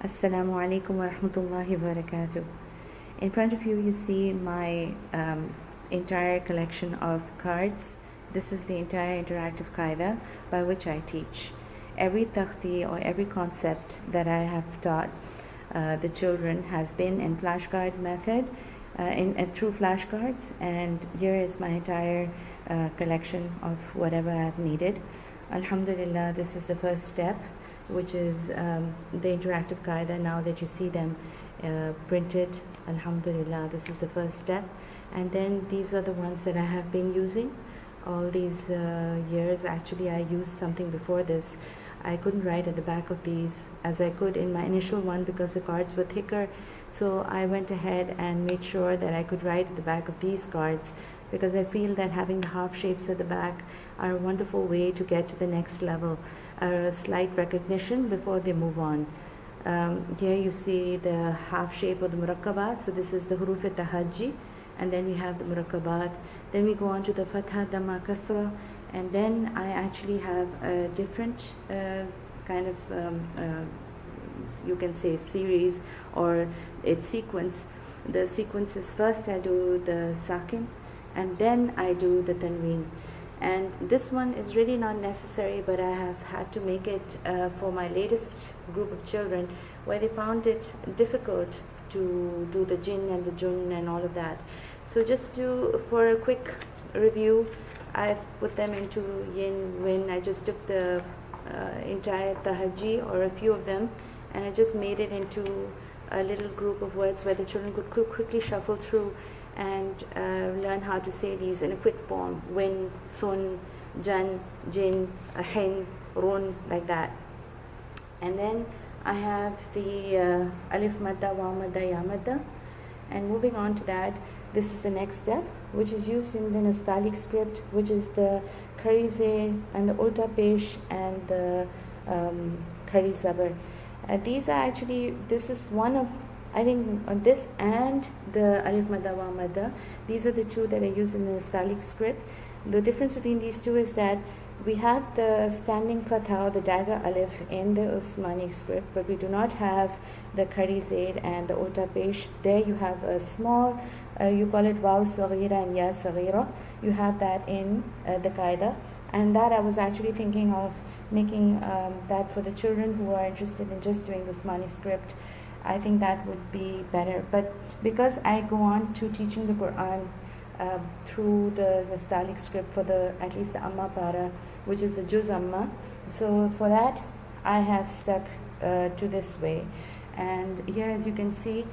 Assalamu alaikum wa rahmatullahi wa barakatuh. In front of you, you see my entire collection of cards. This is the entire Interactive Qaida by which I teach. Every takhti or every concept that I have taught the children has been in flashcard method, through flashcards, and here is my entire collection of whatever I've needed. Alhamdulillah, this is the first step, which is the Interactive Qaida. Now that you see them printed, Alhamdulillah, this is the first step. And then these are the ones that I have been using all these years. Actually, I used something before this. I couldn't write at the back of these as I could in my initial one because the cards were thicker. So I went ahead and made sure that I could write at the back of these cards, because I feel that having the half shapes at the back are a wonderful way to get to the next level, a slight recognition before they move on. Here you see the half shape of the murakkabat. So this is the huruf tahajji, and then we have the murakkabat. Then we go on to the fatha, dhamma, kasra, and then I actually have a different kind of you can say series or its sequence. The sequence is first I do the sakin, and then I do the tanween. And this one is really not necessary, but I have had to make it for my latest group of children, where they found it difficult to do the jinn and the jun and all of that. So just for a quick review, I put them into yin, win. I just took the entire tahajji or a few of them, and I just made it into a little group of words where the children could quickly shuffle through and learn how to say these in a quick form. Win, sun, jan, jin, hin, run, like that. And then I have the alif madda, waw madda, ya madda. And moving on to that, this is the next step, which is used in the Nastaliq script, which is the khari zair and the ulta pesh and the khari zabar. These are actually, this is one of, I think this and the alif madda wa madda, these are the two that I use in the Nastaliq script. The difference between these two is that we have the standing fatha or the dagger alif in the Usmani script, but we do not have the khari zaid and the ulta pesh. There you have a small, you call it waw saghira and ya saghira. You have that in the qaida, and that I was actually thinking of making that for the children who are interested in just doing the Usmani script. I think that would be better. But because I go on to teaching the Quran through the Nastaliq script for at least the Amma Para, which is the Juz Amma, so for that I have stuck to this way. And here, as you can see,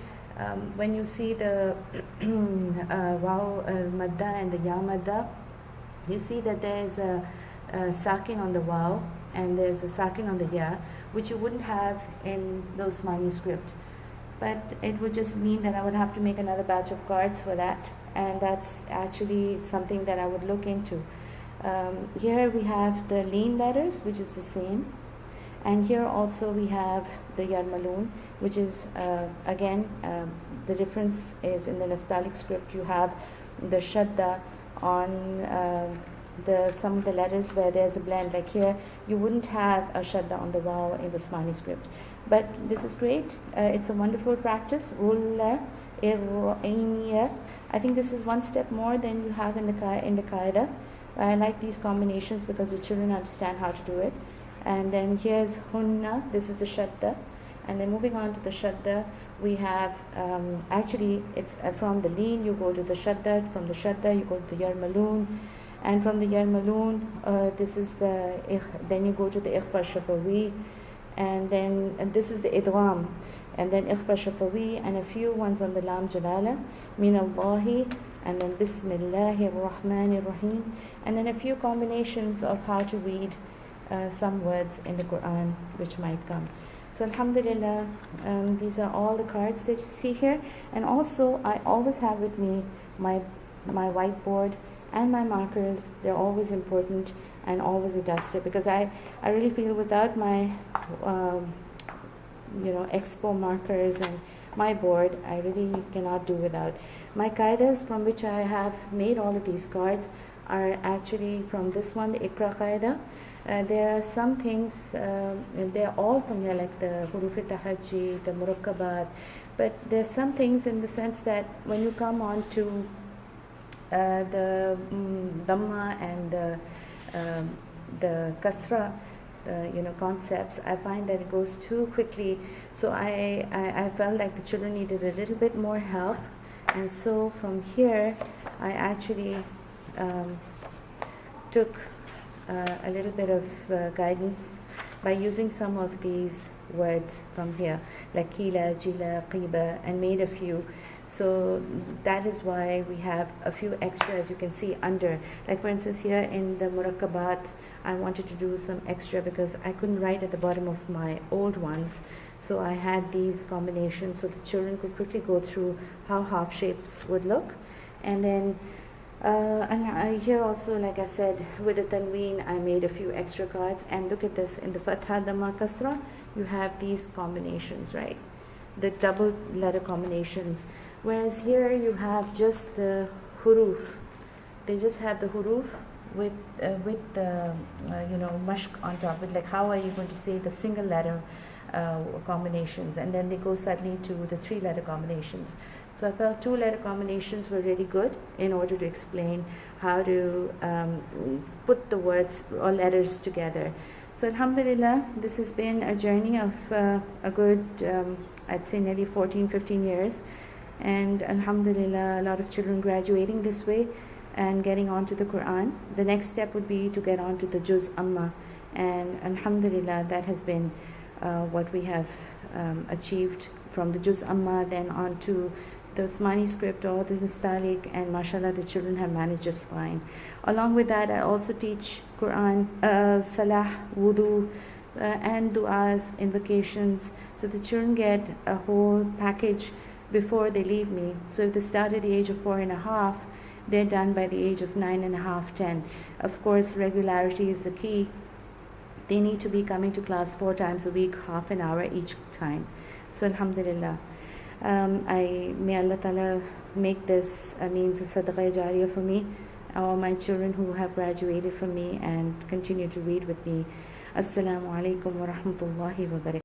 when you see the waw madda and the ya madda, you see that there is a sakin on the waw and there's a sakin on the ya, which you wouldn't have in the Usmani script. But it would just mean that I would have to make another batch of cards for that, and that's actually something that I would look into. Here we have the lean letters, which is the same, and here also we have the yarmaloon, which is again the difference is in the Nastaliq script you have the shadda on some of the letters where there's a blend. Like here, you wouldn't have a shadda on the waw in the Usmani script. But this is great. It's a wonderful practice. Rulla, ir'iniya. I think this is one step more than you have in the qaida. I like these combinations because the children understand how to do it. And then here's hunna. This is the shadda. And then moving on to the shadda, we have actually it's from the lean you go to the shadda. From the shadda you go to the yarmaloon. And from the yarmaloon, this is then you go to the ikhfa shafawi, and this is the idgham, and then ikhfa shafawi, and a few ones on the lam jalala, min Allahi, and then bismillahir rahmanir rahim, and then a few combinations of how to read some words in the Quran which might come. So alhamdulillah, these are all the cards that you see here. And also I always have with me my whiteboard and my markers. They're always important, and always a duster, because I really feel without my expo markers and my board, I really cannot do without. My qaidas from which I have made all of these cards are actually from this one, the Iqra Qaida. There are some things, they're all familiar, like the huruf tahajji, the murakkabat, but there's some things in the sense that when you come on to the dhamma and the kasra, concepts, I find that it goes too quickly. So I felt like the children needed a little bit more help, and so from here I actually took a little bit of guidance by using some of these words from here, like kila, jila, qiba, and made a few. So that is why we have a few extra, as you can see under. Like for instance here in the murakkabat, I wanted to do some extra because I couldn't write at the bottom of my old ones. So I had these combinations so the children could quickly go through how half shapes would look. And then here also, like I said, with the tanween, I made a few extra cards. And look at this, in the fatha, dhamma, kasra, you have these combinations, right? The double letter combinations. Whereas here you have just the huruf. They just have the huruf with the mashq on top. With like, how are you going to say the single letter combinations? And then they go suddenly to the 3-letter combinations. So I felt 2-letter combinations were really good in order to explain how to put the words or letters together. So Alhamdulillah, this has been a journey of a good, I'd say nearly 14, 15 years. And Alhamdulillah, a lot of children graduating this way and getting onto the Quran. The next step would be to get onto the Juz Amma. And Alhamdulillah, that has been what we have achieved from the Juz Amma, then on to the Usmani script or the Nastaliq, and mashallah, the children have managed just fine. Along with that, I also teach Quran, Salah, Wudu, and du'as, invocations. So the children get a whole package before they leave me. So if they start at the age of 4.5, they're done by the age of 9.5, 10. Of course, regularity is the key. They need to be coming to class 4 times a week, half an hour each time. So Alhamdulillah. May Allah Ta'ala make this a means of sadaqah jariyah for me, all my children who have graduated from me and continue to read with me. Assalamu alaikum wa rahmatullahi wa barakatuh.